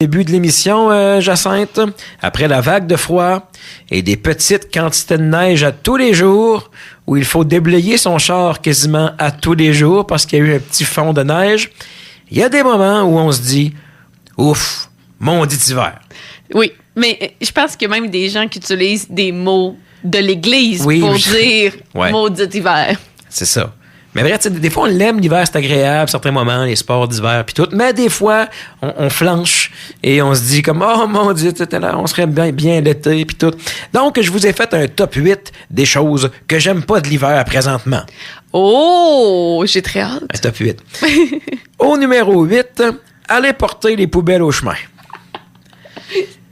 Début de l'émission, Jacinthe, après la vague de froid et des petites quantités de neige à tous les jours, où il faut déblayer son char quasiment à tous les jours parce qu'il y a eu un petit fond de neige, il y a des moments où on se dit « Ouf, maudit hiver ». Oui, mais je pense qu'il y a même des gens qui utilisent des mots de l'Église pour dire « maudit hiver ». C'est ça. Mais vrai, des fois, on l'aime, l'hiver, c'est agréable, certains moments, les sports d'hiver, puis tout. Mais des fois, on flanche et on se dit comme, oh mon Dieu, on serait bien l'été, puis tout. Donc, je vous ai fait un top 8 des choses que j'aime pas de l'hiver présentement. Oh, j'ai très hâte. Un top 8. Au numéro 8, allez porter les poubelles au chemin.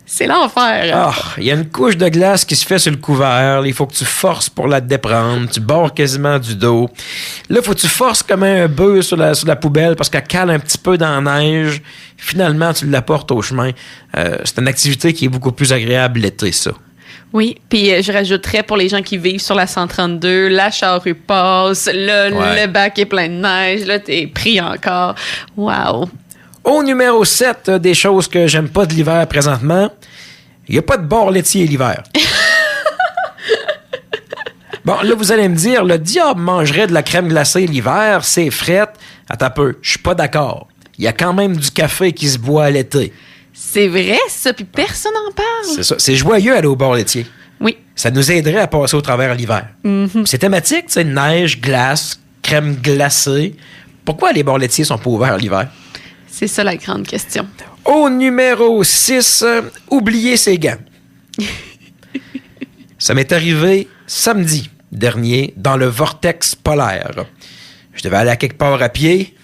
C'est l'enfer. Ah, il y a une couche de glace qui se fait sur le couvert. Il faut que tu forces pour la déprendre. Tu bords quasiment du dos. Là, il faut que tu forces comme un bœuf sur la poubelle parce qu'elle cale un petit peu dans la neige. Finalement, tu la portes au chemin. C'est une activité qui est beaucoup plus agréable l'été, ça. Oui, puis je rajouterais pour les gens qui vivent sur la 132, la charrue passe, le bac est plein de neige, là, t'es pris encore. Wow! Au numéro 7, des choses que j'aime pas de l'hiver présentement, il n'y a pas de bar laitier l'hiver. Bon, là, vous allez me dire, le diable mangerait de la crème glacée l'hiver, c'est fret. Attends un peu, je suis pas d'accord. Il y a quand même du café qui se boit à l'été. C'est vrai, ça, puis personne n'en parle. C'est ça, c'est joyeux aller au bar laitier. Oui. Ça nous aiderait à passer au travers l'hiver. Mm-hmm. C'est thématique, tu sais, neige, glace, crème glacée. Pourquoi les bars laitiers sont pas ouverts l'hiver? C'est ça la grande question. Au numéro 6, oublier ses gants. Ça m'est arrivé samedi dernier dans le vortex polaire. Je devais aller à quelque part à pied,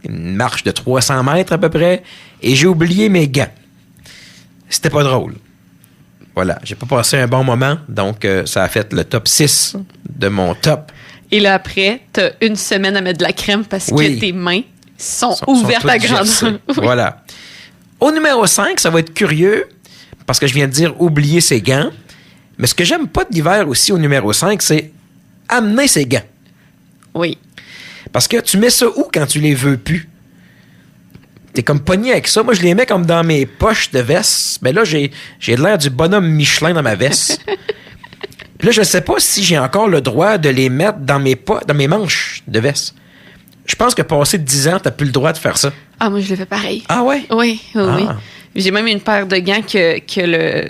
une marche de 300 mètres à peu près, et j'ai oublié mes gants. C'était pas drôle. Voilà, j'ai pas passé un bon moment, donc ça a fait le top 6 de mon top. Et là, après, t'as une semaine à mettre de la crème parce que tes mains sont ouvertes à grandeur. Voilà. Au numéro 5, ça va être curieux, parce que je viens de dire oublier ses gants. Mais ce que j'aime pas de l'hiver aussi au numéro 5, c'est amener ses gants. Oui. Parce que tu mets ça où quand tu les veux plus? T'es comme pogné avec ça. Moi, je les mets comme dans mes poches de veste. Mais là, j'ai l'air du bonhomme Michelin dans ma veste. Puis là, je sais pas si j'ai encore le droit de les mettre dans mes manches de veste. Je pense que passé 10 ans, t'as plus le droit de faire ça. Ah, moi, je le fais pareil. Ah ouais? Oui. J'ai même une paire de gants que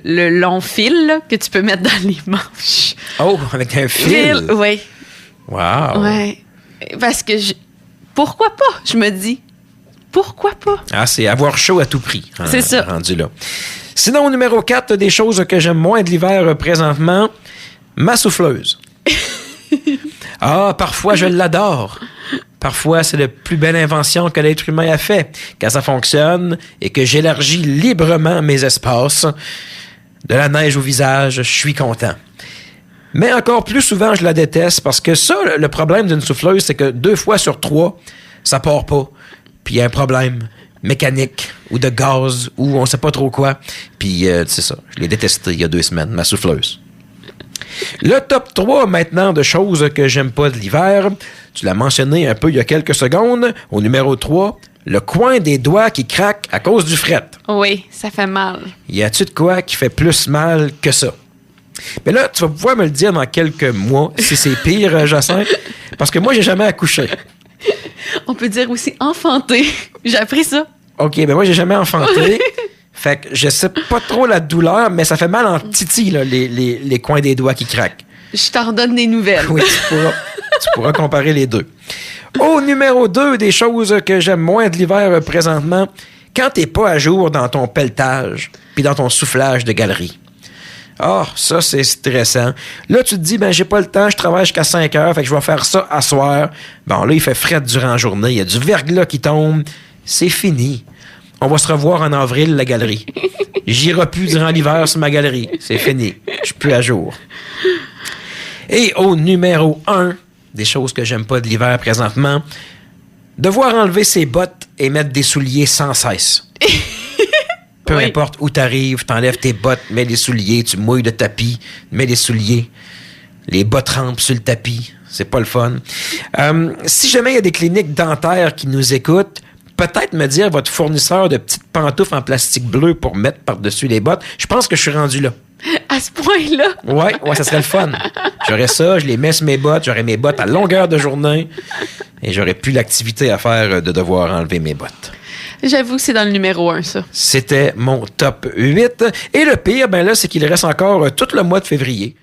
le long fil là, que tu peux mettre dans les manches. Oh, avec un fil? Oui. Wow. Oui. Parce que pourquoi pas, je me dis. Pourquoi pas? Ah, c'est avoir chaud à tout prix. C'est ça. Rendu là. Sinon, au numéro 4, des choses que j'aime moins de l'hiver présentement, ma souffleuse. Ah, parfois, je l'adore. Parfois, c'est la plus belle invention que l'être humain a fait. Quand ça fonctionne et que j'élargis librement mes espaces, de la neige au visage, je suis content. Mais encore plus souvent, je la déteste parce que ça, le problème d'une souffleuse, c'est que 2 fois sur 3, ça part pas. Puis il y a un problème mécanique ou de gaz ou on sait pas trop quoi. Puis c'est ça, je l'ai détesté il y a 2 semaines, ma souffleuse. Le top 3 maintenant de choses que j'aime pas de l'hiver. Tu l'as mentionné un peu il y a quelques secondes. Au numéro 3, le coin des doigts qui craque à cause du fret. Oui, ça fait mal. Y a-tu de quoi qui fait plus mal que ça? Mais là, tu vas pouvoir me le dire dans quelques mois si c'est pire, Jacinthe, parce que moi, j'ai jamais accouché. On peut dire aussi enfanté. J'ai appris ça. OK, ben moi, j'ai jamais enfanté. Fait que je sais pas trop la douleur, mais ça fait mal en titi, là, les coins des doigts qui craquent. Je t'en redonne des nouvelles. Oui, tu pourras comparer les deux. Au numéro 2, des choses que j'aime moins de l'hiver présentement, quand t'es pas à jour dans ton pelletage puis dans ton soufflage de galerie. Ah, ça, c'est stressant. Là, tu te dis, ben j'ai pas le temps, je travaille jusqu'à 5 heures, fait que je vais faire ça à soir. Bon, là, il fait fret durant la journée, il y a du verglas qui tombe. C'est fini. On va se revoir en avril, la galerie. J'irai plus durant l'hiver sur ma galerie. C'est fini. Je suis plus à jour. Et au numéro 1, des choses que j'aime pas de l'hiver présentement, devoir enlever ses bottes et mettre des souliers sans cesse. Peu importe où t'arrives, t'enlèves tes bottes, mets les souliers, tu mouilles le tapis, mets les souliers. Les bottes rampent sur le tapis. C'est pas le fun. Si jamais il y a des cliniques dentaires qui nous écoutent, peut-être me dire votre fournisseur de petites pantoufles en plastique bleu pour mettre par-dessus les bottes. Je pense que je suis rendu là. À ce point-là? Ouais, ça serait le fun. J'aurais ça, je les mets sur mes bottes, j'aurais mes bottes à longueur de journée et j'aurais plus l'activité à faire de devoir enlever mes bottes. J'avoue que c'est dans le numéro 1, ça. C'était mon top 8. Et le pire, ben là, c'est qu'il reste encore tout le mois de février.